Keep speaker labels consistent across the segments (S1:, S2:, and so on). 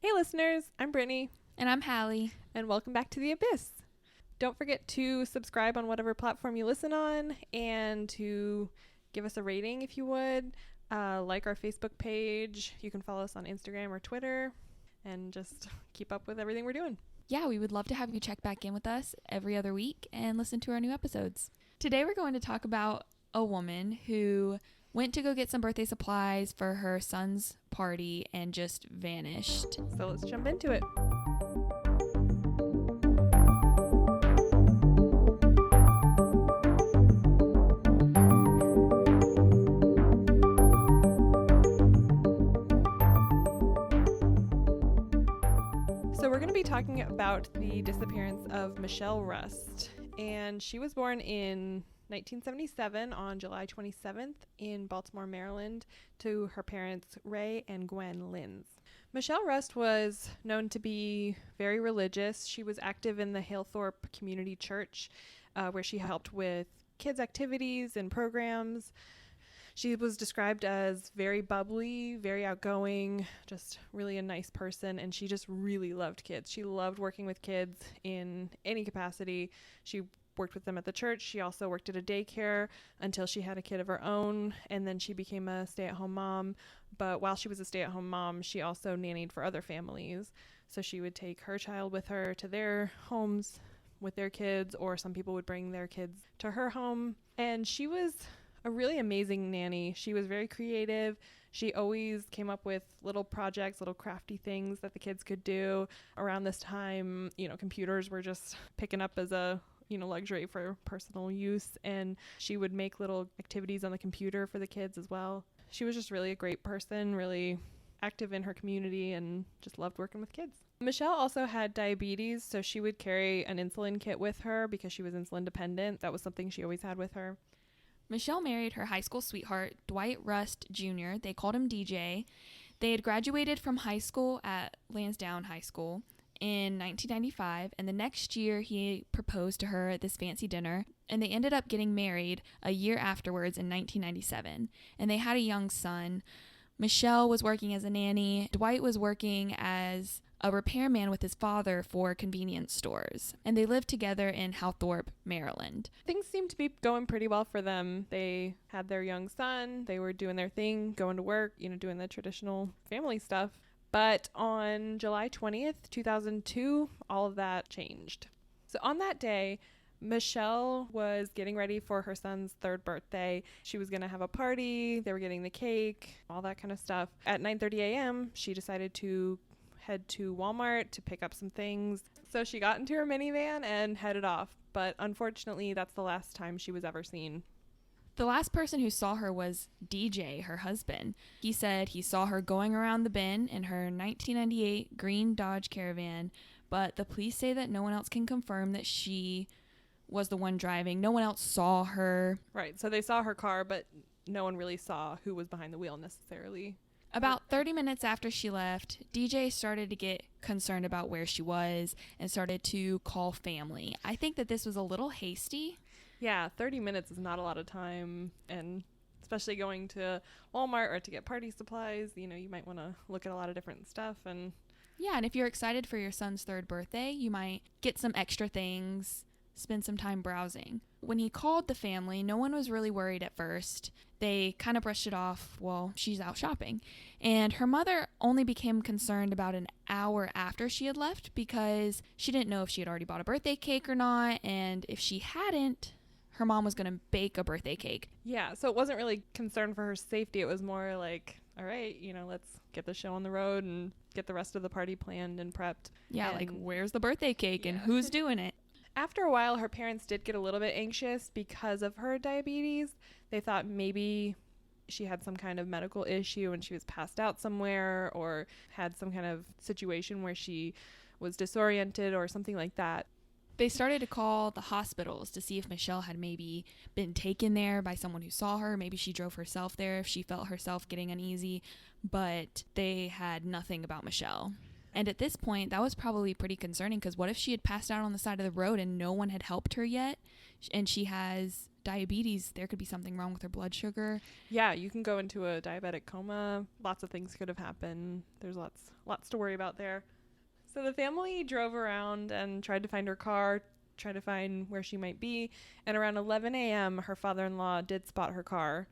S1: Hey listeners, I'm Brittany.
S2: And I'm Hallie.
S1: And welcome back to The Abyss. Don't forget to subscribe on whatever platform you listen on and to give us a rating if you would. Like our Facebook page. You can follow us on Instagram or Twitter and just keep up with everything we're doing.
S2: Yeah, we would love to have you check back in with us every other week and listen to our new episodes. Today we're going to talk about a woman who went to go get some birthday supplies for her son's party and just vanished.
S1: So let's jump into it. So we're going to be talking about the disappearance of Michelle Rust, and she was born in 1977 on July 27th in Baltimore, Maryland, to her parents Ray and Gwen Linz. Michelle Rust was known to be very religious. She was active in the Halethorpe Community Church, where she helped with kids' activities and programs. She was described as very bubbly, very outgoing, just really a nice person, and she just really loved kids. She loved working with kids in any capacity. She worked with them at the church. She also worked at a daycare until she had a kid of her own, and then she became a stay-at-home mom. But while she was a stay-at-home mom, she also nannied for other families. So she would take her child with her to their homes with their kids, or some people would bring their kids to her home. And she was a really amazing nanny. She was very creative. She always came up with little projects, little crafty things that the kids could do. Around this time, computers were just picking up as a luxury for personal use, and she would make little activities on the computer for the kids as well. She was just really a great person, really active in her community, and just loved working with kids. Michelle also had diabetes, so she would carry an insulin kit with her because she was insulin dependent. That was something she always had with her.
S2: Michelle married her high school sweetheart, Dwight Rust Jr. They called him DJ. They had graduated from high school at Lansdowne High School in 1995, and the next year he proposed to her at this fancy dinner, and they ended up getting married a year afterwards in 1997, and they had a young son. Michelle was working as a nanny. Dwight was working as a repairman with his father for convenience stores, and they lived together in Halethorpe, Maryland.
S1: Things seemed to be going pretty well for them. They had their young son. They were doing their thing, going to work, doing the traditional family stuff. But on July 20th, 2002, all of that changed. So on that day, Michelle was getting ready for her son's third birthday. She was going to have a party. They were getting the cake, all that kind of stuff. At 9:30 a.m., she decided to head to Walmart to pick up some things. So she got into her minivan and headed off. But unfortunately, that's the last time she was ever seen.
S2: The last person who saw her was DJ, her husband. He said he saw her going around the bend in her 1998 green Dodge Caravan, but the police say that no one else can confirm that she was the one driving. No one else saw her.
S1: Right, so they saw her car, but no one really saw who was behind the wheel necessarily.
S2: About 30 minutes after she left, DJ started to get concerned about where she was and started to call family. I think that this was a little hasty.
S1: Yeah, 30 minutes is not a lot of time, and especially going to Walmart or to get party supplies, you might want to look at a lot of different stuff. And
S2: yeah, and if you're excited for your son's third birthday, you might get some extra things, spend some time browsing. When he called the family, no one was really worried at first. They kind of brushed it off, well, she's out shopping. And her mother only became concerned about an hour after she had left because she didn't know if she had already bought a birthday cake or not, and if she hadn't, her mom was going to bake a birthday cake.
S1: Yeah, so it wasn't really concern for her safety. It was more like, all right, let's get the show on the road and get the rest of the party planned and prepped.
S2: Yeah, like where's the birthday cake and who's doing it?
S1: After a while, her parents did get a little bit anxious because of her diabetes. They thought maybe she had some kind of medical issue and she was passed out somewhere, or had some kind of situation where she was disoriented or something like that.
S2: They started to call the hospitals to see if Michelle had maybe been taken there by someone who saw her. Maybe she drove herself there if she felt herself getting uneasy, but they had nothing about Michelle. And at this point, that was probably pretty concerning, because what if she had passed out on the side of the road and no one had helped her yet, and she has diabetes, there could be something wrong with her blood sugar.
S1: Yeah, you can go into a diabetic coma. Lots of things could have happened. There's lots to worry about there. So the family drove around and tried to find her car, tried to find where she might be. And around 11 a.m., her father-in-law did spot her car.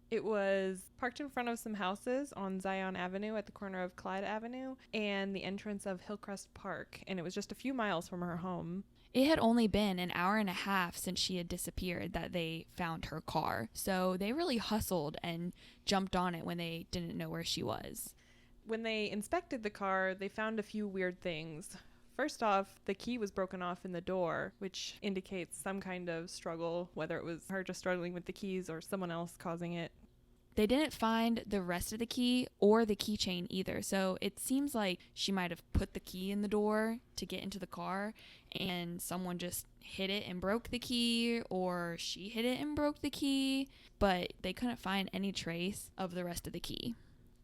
S1: It was parked in front of some houses on Zion Avenue at the corner of Clyde Avenue and the entrance of Hillcrest Park. And it was just a few miles from her home.
S2: It had only been an hour and a half since she had disappeared that they found her car. So they really hustled and jumped on it when they didn't know where she was.
S1: When they inspected the car, they found a few weird things. First off, the key was broken off in the door, which indicates some kind of struggle, whether it was her just struggling with the keys or someone else causing it.
S2: They didn't find the rest of the key or the keychain either, so it seems like she might have put the key in the door to get into the car, and someone just hit it and broke the key, or she hit it and broke the key, but they couldn't find any trace of the rest of the key.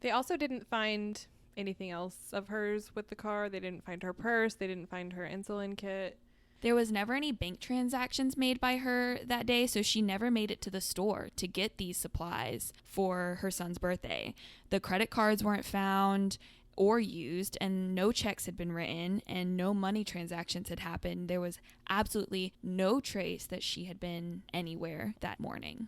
S1: They also didn't find anything else of hers with the car. They didn't find her purse. They didn't find her insulin kit.
S2: There was never any bank transactions made by her that day, so she never made it to the store to get these supplies for her son's birthday. The credit cards weren't found or used, and no checks had been written, and no money transactions had happened. There was absolutely no trace that she had been anywhere that morning.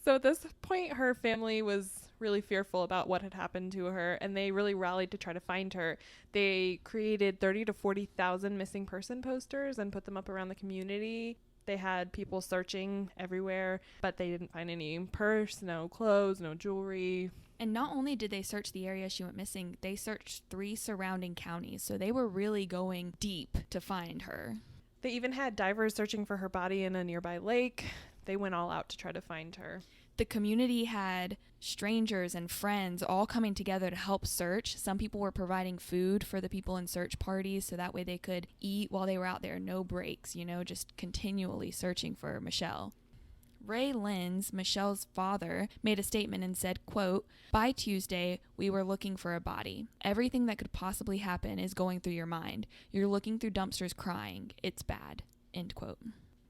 S1: So at this point, her family was really fearful about what had happened to her, and they really rallied to try to find her. They created 30 to 40,000 missing person posters and put them up around the community. They had people searching everywhere, but they didn't find any purse, no clothes, no jewelry.
S2: And not only did they search the area she went missing, they searched 3 surrounding counties, so they were really going deep to find her.
S1: They even had divers searching for her body in a nearby lake. They went all out to try to find her.
S2: The community had strangers and friends all coming together to help search. Some people were providing food for the people in search parties so that way they could eat while they were out there. No breaks, just continually searching for Michelle. Ray Lenz, Michelle's father, made a statement and said, quote, "By Tuesday, we were looking for a body. Everything that could possibly happen is going through your mind. You're looking through dumpsters crying. It's bad." End quote.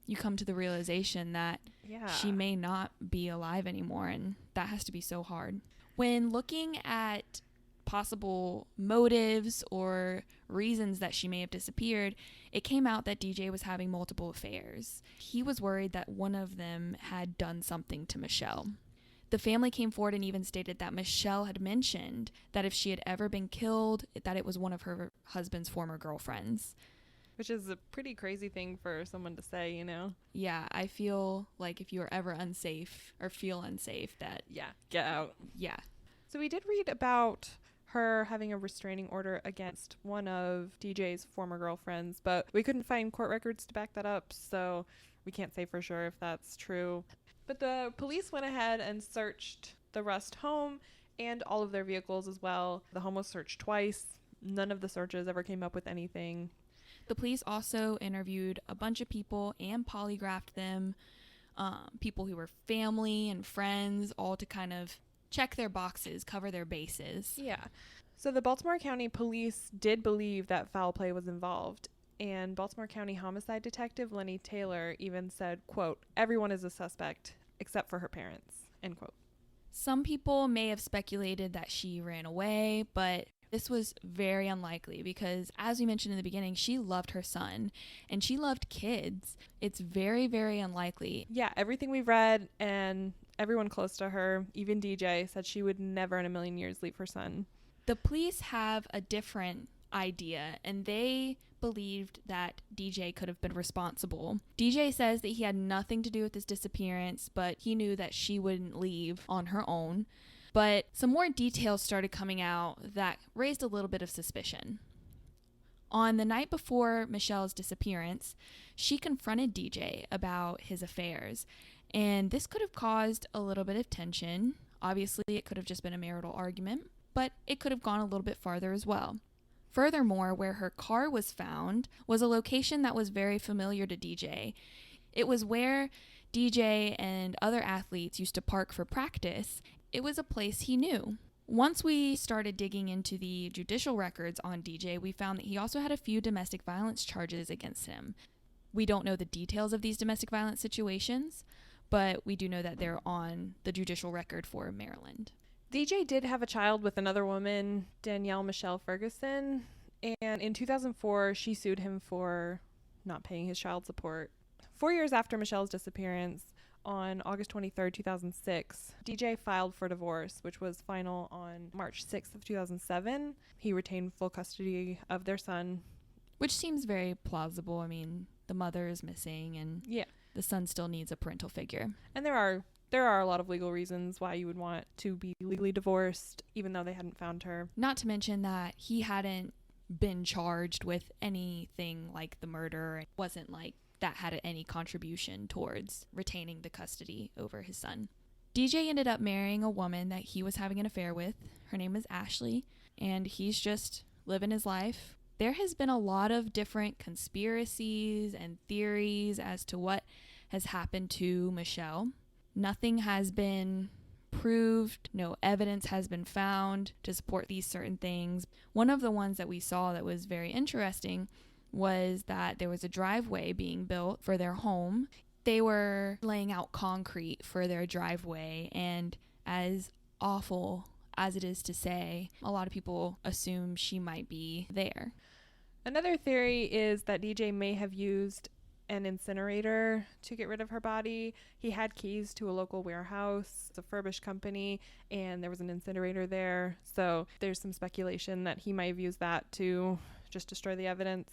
S2: You come to the realization that she may not be alive anymore, and that has to be so hard. When looking at possible motives or reasons that she may have disappeared, it came out that DJ was having multiple affairs. He was worried that one of them had done something to Michelle. The family came forward and even stated that Michelle had mentioned that if she had ever been killed, that it was one of her husband's former girlfriends.
S1: Which is a pretty crazy thing for someone to say,
S2: Yeah, I feel like if you are ever unsafe or feel unsafe that...
S1: Yeah, get out.
S2: Yeah.
S1: So we did read about her having a restraining order against one of DJ's former girlfriends, but we couldn't find court records to back that up, so we can't say for sure if that's true. But the police went ahead and searched the Rust home and all of their vehicles as well. The home was searched twice. None of the searches ever came up with anything.
S2: The police also interviewed a bunch of people and polygraphed them, people who were family and friends, all to kind of check their boxes, cover their bases.
S1: Yeah. So the Baltimore County Police did believe that foul play was involved, and Baltimore County Homicide Detective Lenny Taylor even said, quote, "Everyone is a suspect except for her parents," end quote.
S2: Some people may have speculated that she ran away, but this was very unlikely because, as we mentioned in the beginning, she loved her son and she loved kids. It's very, very unlikely.
S1: Yeah, everything we've read and everyone close to her, even DJ, said she would never in a million years leave her son.
S2: The police have a different idea, and they believed that DJ could have been responsible. DJ says that he had nothing to do with this disappearance, but he knew that she wouldn't leave on her own. But some more details started coming out that raised a little bit of suspicion. On the night before Michelle's disappearance, she confronted DJ about his affairs, and this could have caused a little bit of tension. Obviously, it could have just been a marital argument, but it could have gone a little bit farther as well. Furthermore, where her car was found was a location that was very familiar to DJ. It was where DJ and other athletes used to park for practice. It was a place he knew. Once we started digging into the judicial records on DJ, we found that he also had a few domestic violence charges against him. We don't know the details of these domestic violence situations, but we do know that they're on the judicial record for Maryland.
S1: DJ did have a child with another woman, Danielle Michelle Ferguson, and in 2004, she sued him for not paying his child support. 4 years after Michelle's disappearance, on August 23rd, 2006, DJ filed for divorce, which was final on March 6th of 2007. He retained full custody of their son.
S2: Which seems very plausible. I mean, the mother is missing and the son still needs a parental figure.
S1: And there are a lot of legal reasons why you would want to be legally divorced, even though they hadn't found her.
S2: Not to mention that he hadn't been charged with anything like the murder. It wasn't like that had any contribution towards retaining the custody over his son. DJ ended up marrying a woman that he was having an affair with. Her name is Ashley, and he's just living his life. There has been a lot of different conspiracies and theories as to what has happened to Michelle. Nothing has been proved, no evidence has been found to support these certain things. One of the ones that we saw that was very interesting was that there was a driveway being built for their home. They were laying out concrete for their driveway, and as awful as it is to say, a lot of people assume she might be there.
S1: Another theory is that DJ may have used an incinerator to get rid of her body. He had keys to a local warehouse, it's a furbish company, and there was an incinerator there. So there's some speculation that he might have used that to just destroy the evidence.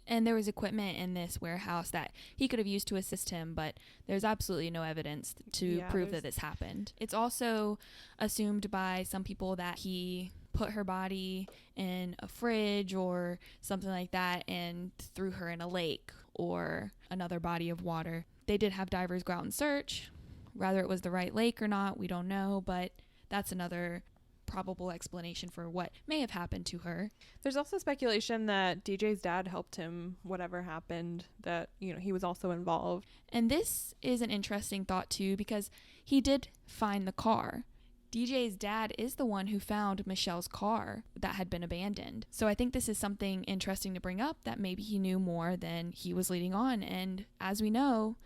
S2: And there was equipment in this warehouse that he could have used to assist him, but there's absolutely no evidence to prove that this happened. It's also assumed by some people that he put her body in a fridge or something like that and threw her in a lake or another body of water. They did have divers go out and search. Whether it was the right lake or not, we don't know, but that's another probable explanation for what may have happened to her.
S1: There's also speculation that DJ's dad helped him, whatever happened, that, he was also involved.
S2: And this is an interesting thought too, because he did find the car. DJ's dad is the one who found Michelle's car that had been abandoned. So I think this is something interesting to bring up, that maybe he knew more than he was leading on. And as we know,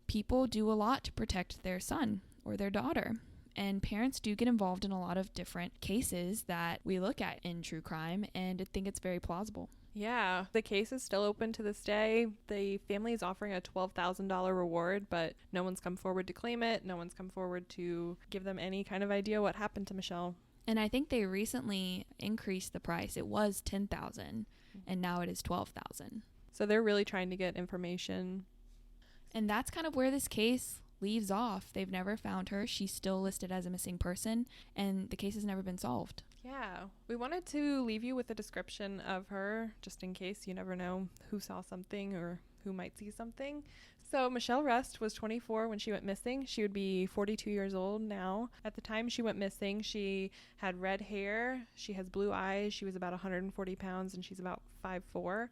S2: people do a lot to protect their son or their daughter. And parents do get involved in a lot of different cases that we look at in true crime, and I think it's very plausible.
S1: Yeah, the case is still open to this day. The family is offering a $12,000 reward, but no one's come forward to claim it. No one's come forward to give them any kind of idea what happened to Michelle.
S2: And I think they recently increased the price. It was $10,000, and now it is $12,000.
S1: So they're really trying to get information.
S2: And that's kind of where this case leaves off. They've never found her. She's still listed as a missing person, and the case has never been solved.
S1: Yeah, we wanted to leave you with a description of her, just in case you never know who saw something or who might see something. So Michelle Rust was 24 when she went missing. She would be 42 years old now. At the time she went missing, she had red hair, she has blue eyes, she was about 140 pounds, and she's about 5'4".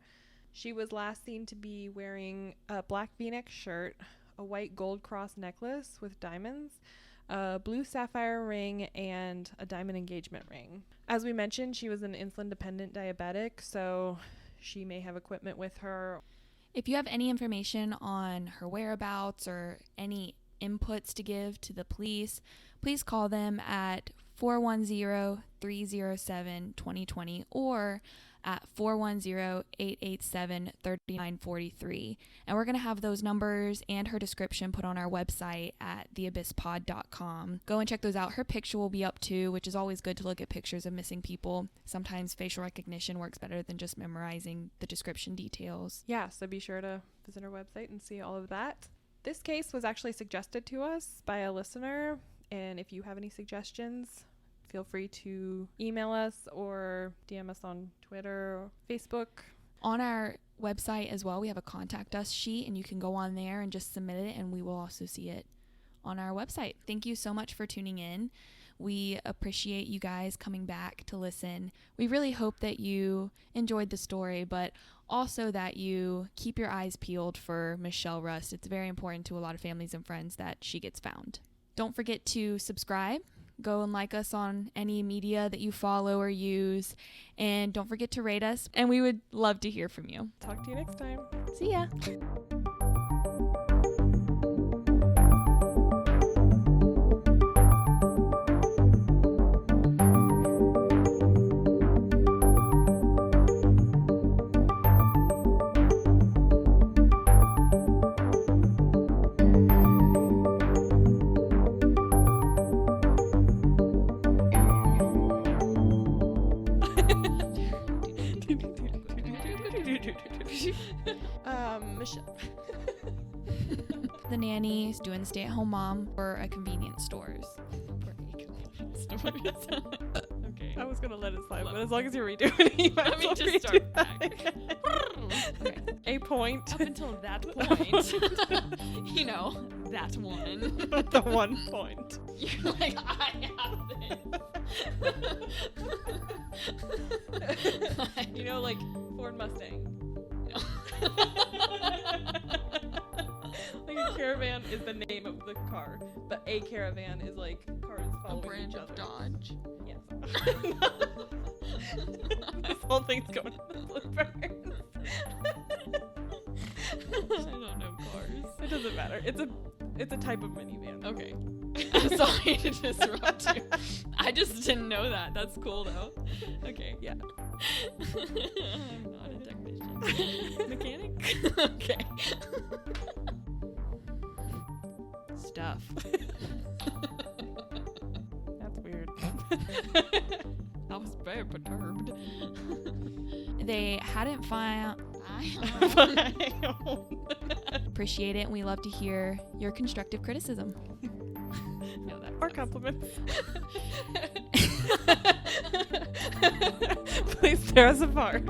S1: She was last seen to be wearing a black v-neck shirt, a white gold cross necklace with diamonds, a blue sapphire ring, and a diamond engagement ring. As we mentioned, she was an insulin-dependent diabetic, so she may have equipment with her.
S2: If you have any information on her whereabouts or any inputs to give to the police, please call them at 410-307-2020 or at 410-887-3943. And we're going to have those numbers and her description put on our website at theabysspod.com. Go and check those out. Her picture will be up too, which is always good to look at pictures of missing people. Sometimes facial recognition works better than just memorizing the description details.
S1: Yeah, so be sure to visit our website and see all of that. This case was actually suggested to us by a listener, and if you have any suggestions, feel free to email us or DM us on Twitter or Facebook.
S2: On our website as well, we have a contact us sheet, and you can go on there and just submit it, and we will also see it on our website. Thank you so much for tuning in. We appreciate you guys coming back to listen. We really hope that you enjoyed the story, but also that you keep your eyes peeled for Michelle Rust. It's very important to a lot of families and friends that she gets found. Don't forget to subscribe. Go and like us on any media that you follow or use. And don't forget to rate us. And we would love to hear from you.
S1: Talk to you next time.
S2: See ya.
S1: Michelle.
S2: The nanny is doing stay-at-home mom for a convenience stores. Okay.
S1: I was gonna let it slide, but as long as you're redoing it, you might
S2: Let me
S1: as well
S2: just
S1: redo
S2: start
S1: that
S2: back.
S1: again. A point.
S2: Up until that point, you know, that one.
S1: The 1 point.
S2: You're like, I have this.
S1: You know, like Ford Mustang. Like a caravan is the name of the car, but a caravan is like cars
S2: A
S1: following
S2: brand
S1: each
S2: of
S1: other.
S2: Dodge.
S1: Yes. This whole thing's going in the bloopers.
S2: I don't know cars.
S1: It doesn't matter. It's a type of minivan.
S2: Okay. I'm sorry to disrupt you. I just didn't know that. That's cool though. Okay.
S1: Yeah.
S2: I'm not a technician. Mechanic? Okay. Stuff.
S1: That's weird.
S2: I was very perturbed. They hadn't found. Appreciate it, and we love to hear your constructive criticism. No, that
S1: Or compliments. Please tear us apart.